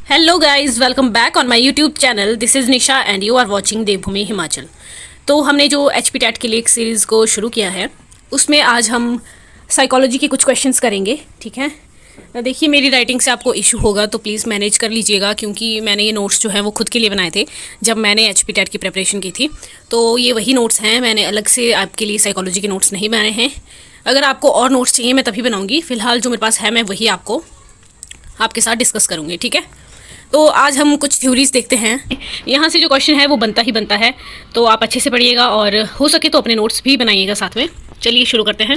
Hello guys, welcome back on my YouTube channel. This is Nisha and you are watching Devbhoomi Himachal. तो हमने जो HP TET के लिए एक सीरीज़ को शुरू किया है, उसमें आज हम साइकोलॉजी के कुछ क्वेश्चंस करेंगे। ठीक है, देखिए मेरी राइटिंग से आपको इशू होगा तो प्लीज़ मैनेज कर लीजिएगा, क्योंकि मैंने ये नोट्स जो है वो खुद के लिए बनाए थे जब मैंने एचपी टेट की प्रिपरेशन की थी। तो ये वही नोट्स हैं, मैंने अलग से आपके लिए साइकोलॉजी के नोट्स नहीं बनाए हैं। अगर आपको और नोट्स चाहिए मैं तभी बनाऊँगी, फ़िलहाल जो मेरे पास है मैं वही आपके साथ डिस्कस करूँगी। ठीक है, तो आज हम कुछ थ्योरीज देखते हैं। यहाँ से जो क्वेश्चन है वो बनता ही बनता है, तो आप अच्छे से पढ़िएगा और हो सके तो अपने नोट्स भी बनाइएगा साथ में। चलिए शुरू करते हैं।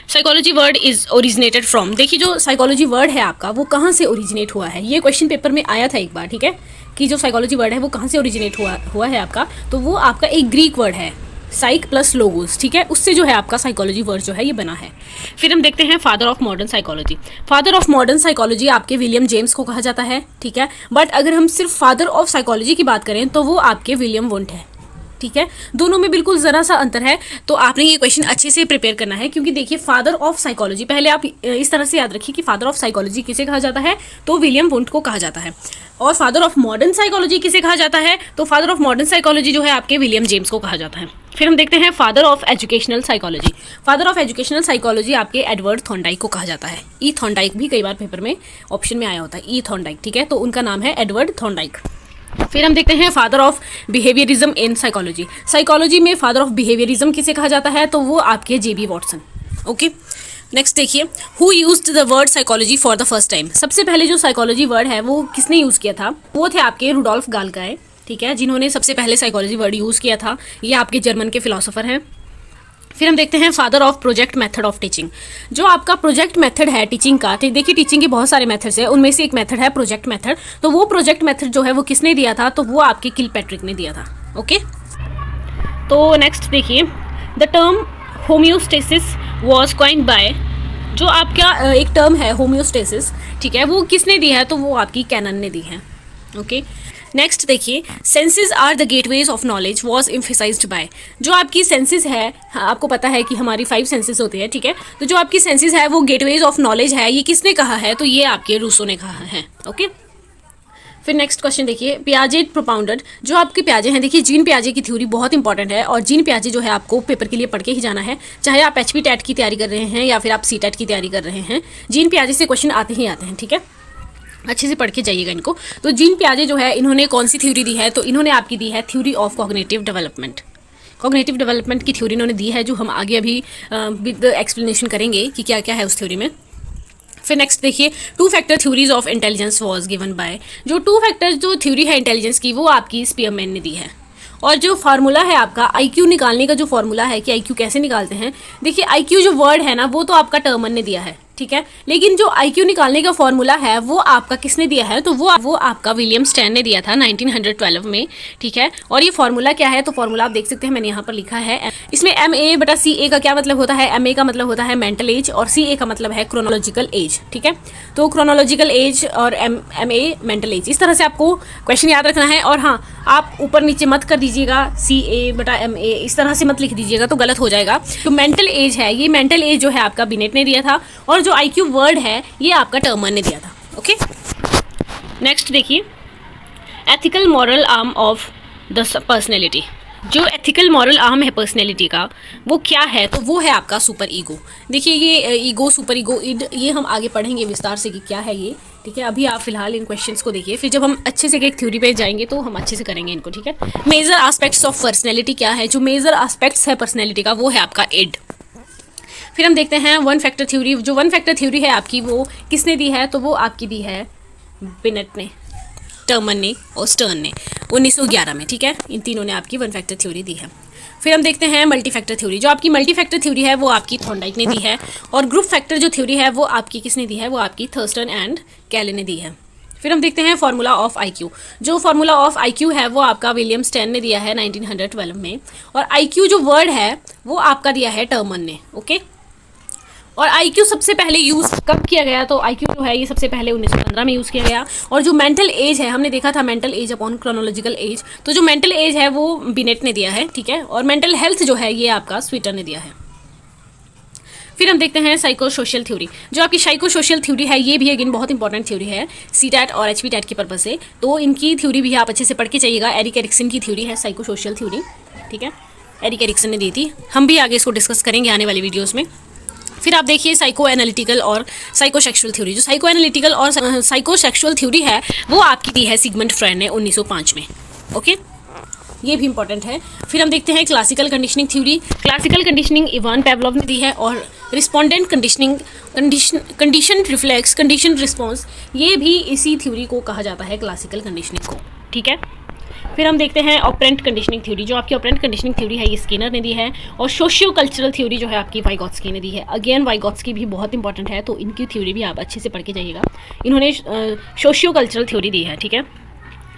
Psychology word is originated from. देखिए जो साइकोलॉजी वर्ड है आपका वो कहाँ से ओरिजिनेट हुआ है, ये क्वेश्चन पेपर में आया था एक बार। ठीक है, कि जो साइकोलॉजी वर्ड है वो कहाँ से ओरिजिनेट हुआ है आपका, तो वो आपका एक ग्रीक वर्ड है, साइक प्लस लोगोस। ठीक है, उससे जो है आपका साइकोलॉजी वर्ड जो है ये बना है। फिर हम देखते हैं father of modern psychology. Father of modern psychology आपके विलियम जेम्स को कहा जाता है। ठीक है, बट अगर हम सिर्फ फादर ऑफ साइकोलॉजी की बात करें तो वो आपके विलियम वुंट है। ठीक है, दोनों में बिल्कुल ज़रा सा अंतर है, तो आपने ये क्वेश्चन अच्छे से प्रिपेयर करना है, क्योंकि देखिए फादर ऑफ साइकोलॉजी पहले आप इस तरह से याद रखिए कि फादर ऑफ साइकोलॉजी किसे कहा जाता है, तो विलियम वुंट को कहा जाता है। और फादर ऑफ मॉडर्न साइकोलॉजी किसे कहा जाता है, तो फादर ऑफ मॉडर्न साइकोलॉजी जो है आपके विलियम जेम्स को कहा जाता है। फिर हम देखते हैं father of educational psychology. Father of educational psychology आपके एडवर्ड थॉर्नडाइक को कहा जाता है। ई थॉर्नडाइक भी कई बार पेपर में ऑप्शन में आया होता है, ई थॉर्नडाइक। ठीक है, तो उनका नाम है एडवर्ड थॉर्नडाइक। फिर हम देखते हैं father of behaviourism in psychology. Psychology में फादर ऑफ बिहेवियरिज्म किसे कहा जाता है, तो वो आपके जेबी वॉटसन। ओके, नेक्स्ट देखिए, who used the word psychology for the first time. सबसे पहले जो साइकोलॉजी वर्ड है वो किसने यूज़ किया था, वो थे आपके रुडोल्फ गालकाय। ठीक है, जिन्होंने सबसे पहले साइकोलॉजी वर्ड यूज़ किया था। ये आपके जर्मन के फिलोसोफर हैं। फिर हम देखते हैं father of project method of teaching. जो आपका प्रोजेक्ट मेथड है टीचिंग का, देखिए टीचिंग के बहुत सारे मेथड्स हैं, उनमें से एक मेथड है प्रोजेक्ट मेथड। तो वो प्रोजेक्ट मेथड जो है वो किसने दिया था, तो वो आपके किलपैट्रिक ने दिया था। ओके, तो नेक्स्ट देखिए, the term homeostasis was coined bye. जो आपका एक टर्म है होम्योस्टेसिस, ठीक है, वो किसने दी है, तो वो आपकी कैनन ने दी है। ओके, नेक्स्ट देखिए, senses are the gateways of knowledge was emphasized by. जो आपकी सेंसेस है, आपको पता है कि हमारी 5 सेंसेस होती है। ठीक है, तो जो आपकी सेंसेस है वो गेटवेज ऑफ नॉलेज है, ये किसने कहा है, तो ये आपके रूसो ने कहा है। ओके, फिर नेक्स्ट क्वेश्चन देखिए, पियाजे प्रोपाउंडेड। जो आपके पियाजे हैं, देखिए जीन पियाजे की थ्योरी बहुत इंपॉर्टेंट है, और जीन पियाजे जो है आपको पेपर के लिए पढ़ के ही जाना है, चाहे आप एचपी टेट की तैयारी कर रहे हैं या फिर आप सी टेट की तैयारी कर रहे हैं। जीन पियाजे से क्वेश्चन आते ही आते हैं। ठीक है, अच्छे से पढ़ के जाइएगा इनको। तो जीन पियाजे जो है इन्होंने कौन सी थ्योरी दी है, तो इन्होंने आपकी दी है theory of cognitive development. Cognitive development की थ्योरी इन्होंने दी है, जो हम आगे अभी विद एक्सप्लेनेशन करेंगे कि क्या क्या है उस थ्योरी में। फिर नेक्स्ट देखिए, 2 factor theories of intelligence was given by. जो 2 फैक्टर जो थ्योरी है इंटेलिजेंस की, वो आपकी स्पीयरमैन ने दी है। और जो फार्मूला है आपका आईक्यू निकालने का, जो फार्मूला है कि आईक्यू कैसे निकालते हैं, देखिए आईक्यू जो वर्ड है ना वो तो आपका टर्मन ने दिया है। ठीक है, लेकिन जो आईक्यू निकालने का फॉर्मूला है वो आपका किसने दिया है, तो वो आपका विलियम स्टैन ने दिया था 1912 में। ठीक है, और ये फॉर्मूला क्या है, तो फॉर्मूला आप देख सकते हैं, मैंने यहाँ पर लिखा है। इसमें MA/CA का क्या मतलब होता है, MA का मतलब होता है मेंटल एज और CA का मतलब है क्रोनोलॉजिकल एज। ठीक है, तो क्रोनोलॉजिकल एज और MA मेंटल एज, इस तरह से आपको क्वेश्चन याद रखना है। और हाँ, आप ऊपर नीचे मत कर दीजिएगा, CA/MA इस तरह से मत लिख दीजिएगा, तो गलत हो जाएगा। तो मेंटल एज है, ये मेंटल एज जो है आपका बिनेट ने दिया था, और जो आईक्यू वर्ड है ये आपका टर्मन ने दिया था। ओके, नेक्स्ट देखिए, ethical moral arm of the personality. जो एथिकल मॉरल आर्म है पर्सनैलिटी का, वो क्या है, तो वो है आपका सुपर ईगो। देखिए ये ईगो, सुपर ईगो, इड, ये हम आगे पढ़ेंगे विस्तार से कि क्या है ये। ठीक है, अभी आप फिलहाल इन क्वेश्चंस को देखिए, फिर जब हम अच्छे से एक थ्योरी पे जाएंगे तो हम अच्छे से करेंगे इनको। ठीक है, मेजर एस्पेक्ट्स ऑफ पर्सनैलिटी क्या है, जो मेजर एस्पेक्ट्स है पर्सनैलिटी का वो है आपका इड। फिर हम देखते हैं 1 फैक्टर थ्योरी। जो 1 फैक्टर थ्योरी है आपकी वो किसने दी है, तो वो आपकी दी है बिनेट ने, टर्मन ने और स्टर्न ने 1911 में। ठीक है, इन तीनों ने आपकी 1 फैक्टर थ्योरी दी है। फिर हम देखते हैं मल्टी फैक्टर थ्योरी। जो आपकी मल्टी फैक्टर थ्योरी है वो आपकी थॉर्नडाइक ने दी है, और ग्रुप फैक्टर जो थ्योरी है वो आपकी किसने दी है, वो आपकी थर्स्टन एंड कैले ने दी है। फिर हम देखते हैं फार्मूला ऑफ आईक्यू। जो फार्मूला ऑफ आईक्यू है वो आपका विलियम स्टैन ने दिया है 1912 में, और आईक्यू जो वर्ड है वो आपका दिया है टर्मन ने। ओके, और आईक्यू सबसे पहले यूज़ कब किया गया, तो आईक्यू जो है ये सबसे पहले 1915 में यूज़ किया गया। और जो मेंटल एज है, हमने देखा था mental as upon chronological age, तो जो मेंटल एज है वो बिनेट ने दिया है। ठीक है, और मेंटल हेल्थ जो है ये आपका स्वीटर ने दिया है। फिर हम देखते हैं साइको सोशल थ्योरी। जो आपकी साइको सोशल थ्योरी है ये भी अगेन बहुत इंपॉर्टेंट थ्योरी है सीटैट और एचपीटैट के पर्पज से, तो इनकी थ्योरी भी आप अच्छे से पढ़ के चाहिएगा। एरिक एरिक्सन की थ्योरी है साइको सोशल थ्योरी, ठीक है, एरिक एरिक्सन ने दी थी। हम भी आगे इसको डिस्कस करेंगे आने वाली वीडियोज़ में। फिर आप देखिए साइको एनालिटिकल और साइको सेक्सुअल थ्योरी। जो साइको एनालिटिकल और साइको सेक्सुअल थ्योरी है वो आपकी दी है सिगमंड फ्रॉइड ने 1905 में। ओके, ये भी इंपॉर्टेंट है। फिर हम देखते हैं classical conditioning theory. Classical conditioning Ivan Pavlov ने दी है, और respondent conditioning, condition reflex, condition response, ये भी इसी थ्योरी को कहा जाता है, क्लासिकल कंडीशनिंग को, ठीक है। फिर हम देखते हैं ऑपरेंट कंडीशनिंग थ्योरी। जो आपकी ऑपरेंट कंडीशनिंग थ्योरी है ये स्किनर ने दी है, और सोशियो कल्चरल थ्योरी जो है आपकी वाइगॉत्स्की ने दी है। अगेन वाइगॉत्स्की भी बहुत इंपॉर्टेंट है, तो इनकी थ्योरी भी आप अच्छे से पढ़ के जाइएगा। इन्होंने सोशियो कल्चरल थ्योरी दी है, ठीक है।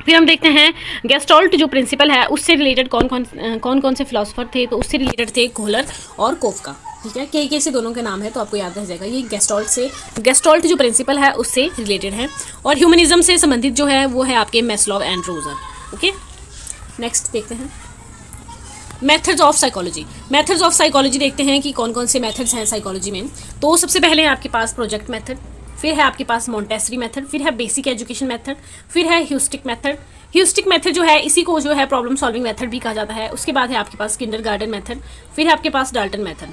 फिर हम देखते हैं गेस्टॉल्ट जो प्रिंसिपल है उससे रिलेटेड कौन कौन से फिलोसोफर थे, तो उससे रिलेटेड थे कोहलर और कोफका, ठीक है। के से दोनों के नाम है तो आपको याद रह जाएगा। ये गेस्टॉल्ट जो प्रिंसिपल है उससे रिलेटेड है, और ह्यूमनिज्म से संबंधित जो है वो है आपके मैस्लोव एंड रोजर। ओके, नेक्स्ट देखते हैं methods of psychology. Methods of psychology देखते हैं कि कौन कौन से मेथड्स हैं साइकोलॉजी में। तो सबसे पहले है आपके पास प्रोजेक्ट मेथड, फिर है आपके पास मोंटेसरी मेथड, फिर है बेसिक एजुकेशन मेथड, फिर है ह्यूस्टिक मेथड। ह्यूस्टिक मेथड जो है इसी को जो है प्रॉब्लम सॉल्विंग मेथड भी कहा जाता है। उसके बाद है आपके पास किंडरगार्टन मेथड, फिर है आपके पास डाल्टन मेथड,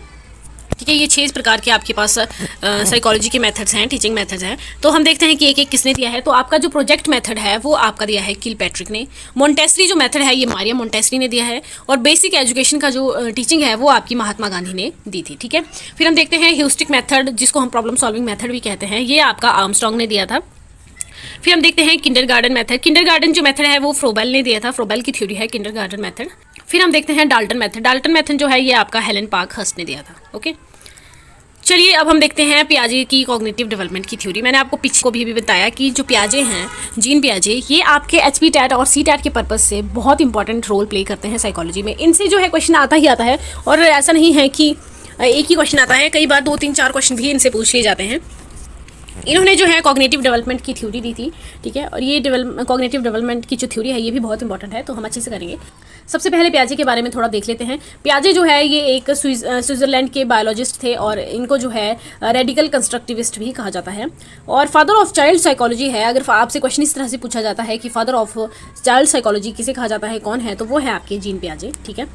ठीक है। ये 6 प्रकार के आपके पास साइकोलॉजी के मेथड्स हैं, टीचिंग मेथड्स हैं। तो हम देखते हैं कि एक एक किसने दिया है। तो आपका जो प्रोजेक्ट मेथड है वो आपका दिया है किलपैट्रिक ने। मोंटेसरी जो मेथड है ये मारिया मोंटेसरी ने दिया है, और बेसिक एजुकेशन का जो टीचिंग है वो आपकी महात्मा गांधी ने दी थी, ठीक है। फिर हम देखते हैं ह्यूस्टिक मेथड, जिसको हम प्रॉब्लम सॉल्विंग मेथड भी कहते हैं, ये आपका आर्मस्ट्रॉन्ग ने दिया था। फिर हम देखते हैं किंडरगार्टन मेथड। किंडरगार्टन जो मेथड है वो फ्रोबेल ने दिया था, फ्रोबेल की थ्योरी है किंडरगार्टन मेथड। फिर हम देखते हैं डाल्टन मेथड। डाल्टन मेथड जो है ये आपका हेलन पार्कहर्स्ट ने दिया था। ओके, चलिए अब हम देखते हैं पियाजे की कॉग्निटिव डेवलपमेंट की थ्योरी। मैंने आपको पीछे को भी बताया कि जो पियाजे हैं, जीन पियाजे, ये आपके एचपीटैट और सीटैट के पर्पस से बहुत इंपॉर्टेंट रोल प्ले करते हैं साइकोलॉजी में। इनसे जो है क्वेश्चन आता ही आता है, और ऐसा नहीं है कि एक ही क्वेश्चन आता है, कई बार 2, 3, 4 क्वेश्चन भी इनसे पूछ लिए जाते हैं। इन्होंने जो है कॉग्निटिव डेवलपमेंट की थ्योरी दी थी, ठीक है। और ये कॉग्निटिव डेवलपमेंट की जो थ्योरी है ये भी बहुत इंपॉर्टेंट है, तो हम अच्छे से करेंगे। सबसे पहले पियाजे के बारे में थोड़ा देख लेते हैं। पियाजे जो है ये एक स्विट्जरलैंड के बायोलॉजिस्ट थे, और इनको जो है रेडिकल कंस्ट्रक्टिविस्ट भी कहा जाता है, और फादर ऑफ चाइल्ड साइकोलॉजी है। अगर आपसे क्वेश्चन इस तरह से पूछा जाता है कि फादर ऑफ चाइल्ड साइकोलॉजी किसे कहा जाता है, कौन है, तो वो है आपके जीन पियाजे, ठीक है।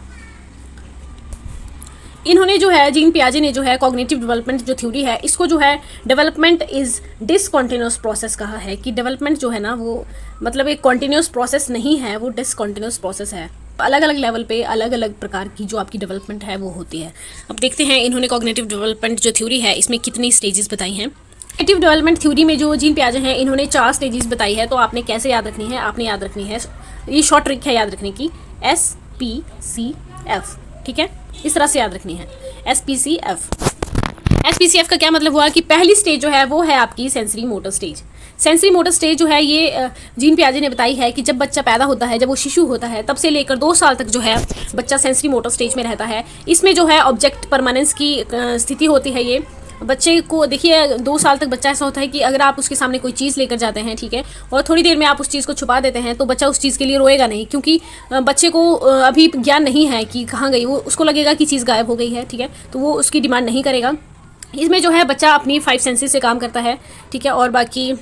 इन्होंने जो है जीन पियाजे ने जो है कॉग्निटिव डेवलपमेंट जो थ्योरी है इसको जो है डेवलपमेंट इज डिसकॉन्टिन्यूस प्रोसेस कहा है, कि डेवलपमेंट जो है ना वो मतलब एक कॉन्टिन्यूस प्रोसेस नहीं है, वो डिसकॉन्टिन्यूस प्रोसेस है। अलग अलग लेवल पे अलग अलग प्रकार की जो आपकी डेवलपमेंट है वो होती है। अब देखते हैं इन्होंने कॉग्निटिव डेवलपमेंट जो थ्योरी है इसमें कितनी स्टेजेस बताई हैं। कॉग्निटिव डेवलपमेंट थ्योरी में जो जीन पियाजे हैं इन्होंने 4 स्टेजेस बताई है। तो आपने कैसे याद रखनी है, आपने याद रखनी है, ये शॉर्ट ट्रिक है याद रखने की, SPCF, ठीक है, इस तरह से याद रखनी है, SPCF। SPCF का क्या मतलब हुआ कि पहली स्टेज जो है वो है आपकी sensory motor stage. Sensory motor stage जो है ये जीन पियाजे ने बताई है कि जब बच्चा पैदा होता है, जब वो शिशु होता है, तब से लेकर 2 साल तक जो है बच्चा सेंसरी मोटर स्टेज में रहता है। इसमें जो है ऑब्जेक्ट परमानेंस की स्थिति होती है। ये बच्चे को देखिए 2 साल तक बच्चा ऐसा होता है कि अगर आप उसके सामने कोई चीज़ लेकर जाते हैं, ठीक है, और थोड़ी देर में आप उस चीज़ को छुपा देते हैं, तो बच्चा उस चीज़ के लिए रोएगा नहीं, क्योंकि बच्चे को अभी ज्ञान नहीं है कि कहाँ गई, वो उसको लगेगा कि चीज़ गायब हो गई है, ठीक है, तो वो उसकी डिमांड नहीं करेगा। इसमें जो है बच्चा अपनी 5 सेंसेस से काम करता है, ठीक है। और बाकी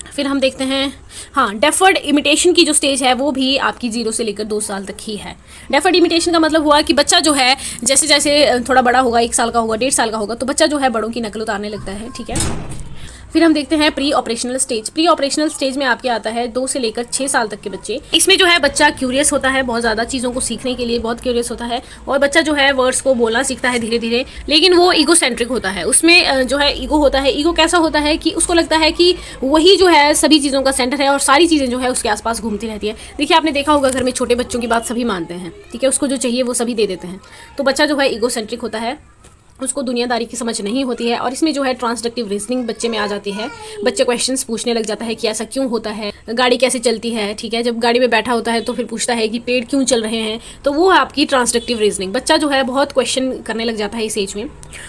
फिर हम देखते हैं, हाँ, डेफर्ड इमिटेशन की जो स्टेज है वो भी आपकी 0 से लेकर 2 साल तक ही है। डेफर्ड इमिटेशन का मतलब हुआ कि बच्चा जो है जैसे जैसे थोड़ा बड़ा होगा, 1 साल का होगा, 1.5 साल का होगा, तो बच्चा जो है बड़ों की नकल उतारने लगता है, ठीक है। फिर हम देखते हैं pre operational stage. Pre operational stage में आपके आता है 2 से लेकर 6 साल तक के बच्चे। इसमें जो है बच्चा क्यूरियस होता है, बहुत ज़्यादा चीज़ों को सीखने के लिए बहुत क्यूरियस होता है, और बच्चा जो है वर्ड्स को बोलना सीखता है धीरे धीरे, लेकिन वो ईगो सेंट्रिक होता है। उसमें जो है ईगो होता है। ईगो कैसा होता है कि उसको लगता है कि वही जो है सभी चीज़ों का सेंटर है, और सारी चीज़ें जो है उसके आसपास घूमती रहती है। देखिए आपने देखा होगा घर में छोटे बच्चों की बात सभी मानते हैं, ठीक है, उसको जो चाहिए वो सभी दे देते हैं। तो बच्चा जो है ईगो सेंट्रिक होता है, उसको दुनियादारी की समझ नहीं होती है, और इसमें जो है ट्रांसडक्टिव रीजनिंग बच्चे में आ जाती है। बच्चे क्वेश्चंस पूछने लग जाता है कि ऐसा क्यों होता है, गाड़ी कैसे चलती है, ठीक है, जब गाड़ी में बैठा होता है तो फिर पूछता है कि पेड़ क्यों चल रहे हैं, तो वो आपकी ट्रांसडक्टिव रीजनिंग। बच्चा जो है बहुत क्वेश्चन करने लग जाता है इस एज में।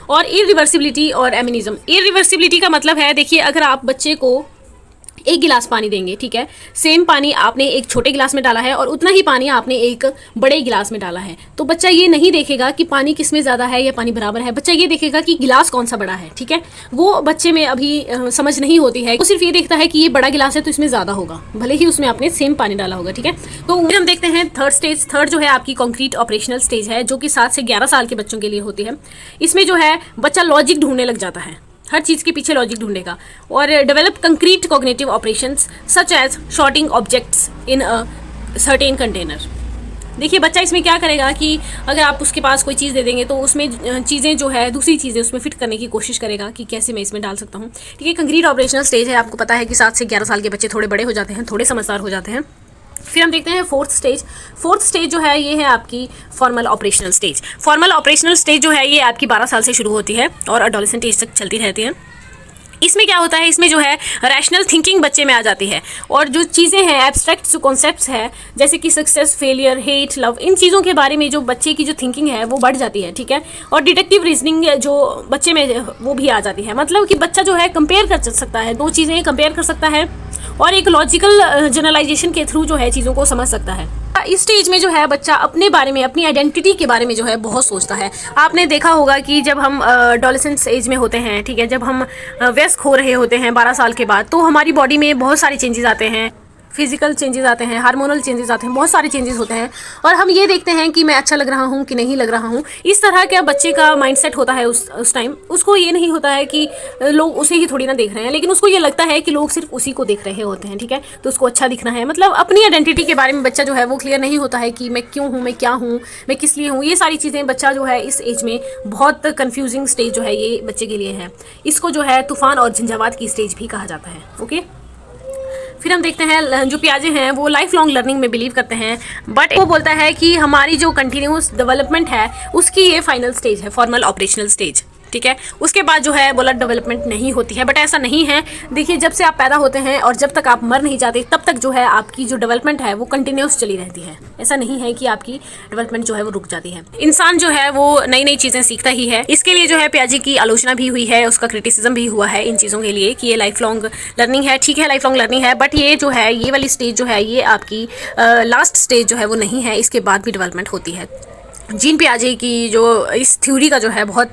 और इरिवर्सिबिलिटी और एमिनिज्म। इरिवर्सिबिलिटी का मतलब है, देखिए अगर आप बच्चे को 1 गिलास पानी देंगे, ठीक है, सेम पानी आपने एक छोटे गिलास में डाला है और उतना ही पानी आपने एक बड़े गिलास में डाला है, तो बच्चा ये नहीं देखेगा कि पानी किसमें ज़्यादा है या पानी बराबर है, बच्चा ये देखेगा कि गिलास कौन सा बड़ा है, ठीक है। वो बच्चे में अभी समझ नहीं होती है, वो सिर्फ ये देखता है कि ये बड़ा गिलास है तो इसमें ज़्यादा होगा, भले ही उसमें आपने सेम पानी डाला होगा, ठीक है। तो फिर हम देखते हैं थर्ड स्टेज। थर्ड जो है आपकी कॉन्क्रीट ऑपरेशनल स्टेज है, जो कि 7 से 11 साल के बच्चों के लिए होती है। इसमें जो है बच्चा लॉजिक ढूंढने लग जाता है, हर चीज़ के पीछे लॉजिक ढूंढेगा, और develop concrete cognitive operations such as sorting objects in a certain container. देखिए बच्चा इसमें क्या करेगा कि अगर आप उसके पास कोई चीज़ दे देंगे तो उसमें चीज़ें जो है दूसरी चीज़ें उसमें फिट करने की कोशिश करेगा कि कैसे मैं इसमें डाल सकता हूँ, ठीक है। कंक्रीट ऑपरेशनल स्टेज है, आपको पता है कि 7 से 11 साल के बच्चे थोड़े बड़े हो जाते हैं, थोड़े समझदार हो जाते हैं। फिर हम देखते हैं फोर्थ स्टेज। फोर्थ स्टेज जो है ये है आपकी formal operational stage. Formal operational stage जो है ये आपकी 12 साल से शुरू होती है और एडोलेसेंट एज तक चलती रहती है। इसमें क्या होता है, इसमें जो है रैशनल थिंकिंग बच्चे में आ जाती है, और जो चीज़ें हैं एब्स्ट्रैक्ट कॉन्सेप्ट्स है जैसे कि सक्सेस, फेलियर, हेट, लव, इन चीज़ों के बारे में जो बच्चे की जो थिंकिंग है वो बढ़ जाती है, ठीक है। और डिडक्टिव रीजनिंग जो बच्चे में वो भी आ जाती है, मतलब कि बच्चा जो है कंपेयर कर सकता है, दो चीज़ें कंपेयर कर सकता है और एक लॉजिकल जनरलाइजेशन के थ्रू जो है चीज़ों को समझ सकता है। इस स्टेज में जो है बच्चा अपने बारे में, अपनी आइडेंटिटी के बारे में जो है बहुत सोचता है। आपने देखा होगा कि जब हम एडोलेसेंट एज में होते हैं, ठीक है, जब हम वयस्क हो रहे होते हैं 12 साल के बाद, तो हमारी बॉडी में बहुत सारे चेंजेस आते हैं, फिजिकल चेंजेस आते हैं, हार्मोनल चेंजेस आते हैं, बहुत सारे चेंजेस होते हैं, और हम ये देखते हैं कि मैं अच्छा लग रहा हूँ कि नहीं लग रहा हूँ। इस तरह का बच्चे का माइंडसेट होता है उस टाइम। उसको ये नहीं होता है कि लोग उसे ही थोड़ी ना देख रहे हैं, लेकिन उसको ये लगता है कि लोग सिर्फ उसी को देख रहे होते हैं, ठीक है, तो उसको अच्छा दिखना है। मतलब अपनी आइडेंटिटी के बारे में बच्चा जो है वो क्लियर नहीं होता है कि मैं क्यों हूँ, मैं क्या हूँ, मैं किस लिए हूँ। ये सारी चीज़ें बच्चा जो है इस एज में, बहुत कन्फ्यूजिंग स्टेज जो है ये बच्चे के लिए है। इसको जो है तूफान और झंझावात की स्टेज भी कहा जाता है, ओके। फिर हम देखते हैं जो पियाजे हैं वो लाइफ लॉन्ग लर्निंग में बिलीव करते हैं, बट वो बोलता है कि हमारी जो कंटिन्यूस डेवलपमेंट है उसकी ये फाइनल स्टेज है, फॉर्मल ऑपरेशनल स्टेज, ठीक है। उसके बाद जो है बोला डेवलपमेंट नहीं होती है, बट ऐसा नहीं है। देखिए जब से आप पैदा होते हैं और जब तक आप मर नहीं जाते तब तक जो है आपकी जो डेवलपमेंट है वो कंटिन्यूस चली रहती है। ऐसा नहीं है कि आपकी डेवलपमेंट जो है वो रुक जाती है। इंसान जो है वो नई नई चीज़ें सीखता ही है। इसके लिए जो है पियाजे की आलोचना भी हुई है, उसका क्रिटिसिज्म भी हुआ है इन चीज़ों के लिए कि ये लाइफ लॉन्ग लर्निंग है, ठीक है, लाइफ लॉन्ग लर्निंग है, बट ये जो है ये वाली स्टेज जो है ये आपकी लास्ट स्टेज जो है वो नहीं है, इसके बाद भी डेवलपमेंट होती है। जीन पियाजे की जो इस थ्योरी का जो है बहुत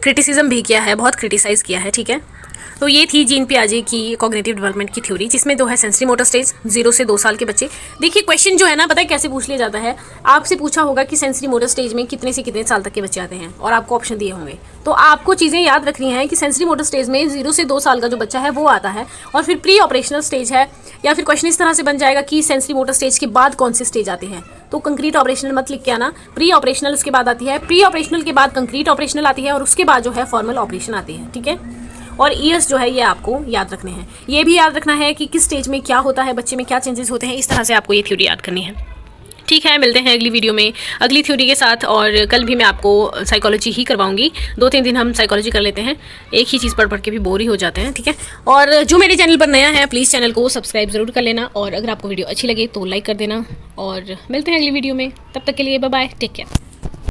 क्रिटिसिज्म भी किया है, बहुत क्रिटिसाइज़ किया है, ठीक है। तो ये थी जीन पियाजे की कॉग्निटिव डेवलपमेंट की थ्योरी, जिसमें जो है सेंसरी मोटर स्टेज 0 से 2 साल के बच्चे। देखिए क्वेश्चन जो है ना, पता है कैसे पूछ लिया जाता है, आपसे पूछा होगा कि सेंसरी मोटर स्टेज में कितने से कितने साल तक के बच्चे आते हैं और आपको ऑप्शन दिए होंगे, तो आपको चीज़ें याद रखनी है कि सेंसरी मोटर स्टेज में 0 से 2 साल का जो बच्चा है वो आता है, और फिर प्री ऑपरेशनल स्टेज है, या फिर क्वेश्चन इस तरह से बन जाएगा कि सेंसरी मोटर स्टेज के बाद कौन से स्टेज आते हैं, तो कंक्रीट ऑपरेशनल मत लिख के आना, प्री ऑपरेशनल उसके बाद आती है, प्री ऑपरेशनल के बाद कंक्रीट ऑपरेशनल आती है, और उसके बाद जो है फॉर्मल ऑपरेशन आती है, ठीक है। और ईयर्स जो है ये आपको याद रखने हैं। ये भी याद रखना है कि किस स्टेज में क्या होता है, बच्चे में क्या चेंजेस होते हैं, इस तरह से आपको ये थ्योरी याद करनी है, ठीक है। मिलते हैं अगली वीडियो में अगली थ्योरी के साथ, और कल भी मैं आपको साइकोलॉजी ही करवाऊंगी। 2-3 दिन हम साइकोलॉजी कर लेते हैं, एक ही चीज़ पढ़ के भी बोर ही हो जाते हैं, ठीक है। और जो मेरे चैनल पर नया है प्लीज़ चैनल को सब्सक्राइब ज़रूर कर लेना, और अगर आपको वीडियो अच्छी लगे तो लाइक कर देना, और मिलते हैं अगली वीडियो में। तब तक के लिए बाय बाय, टेक केयर।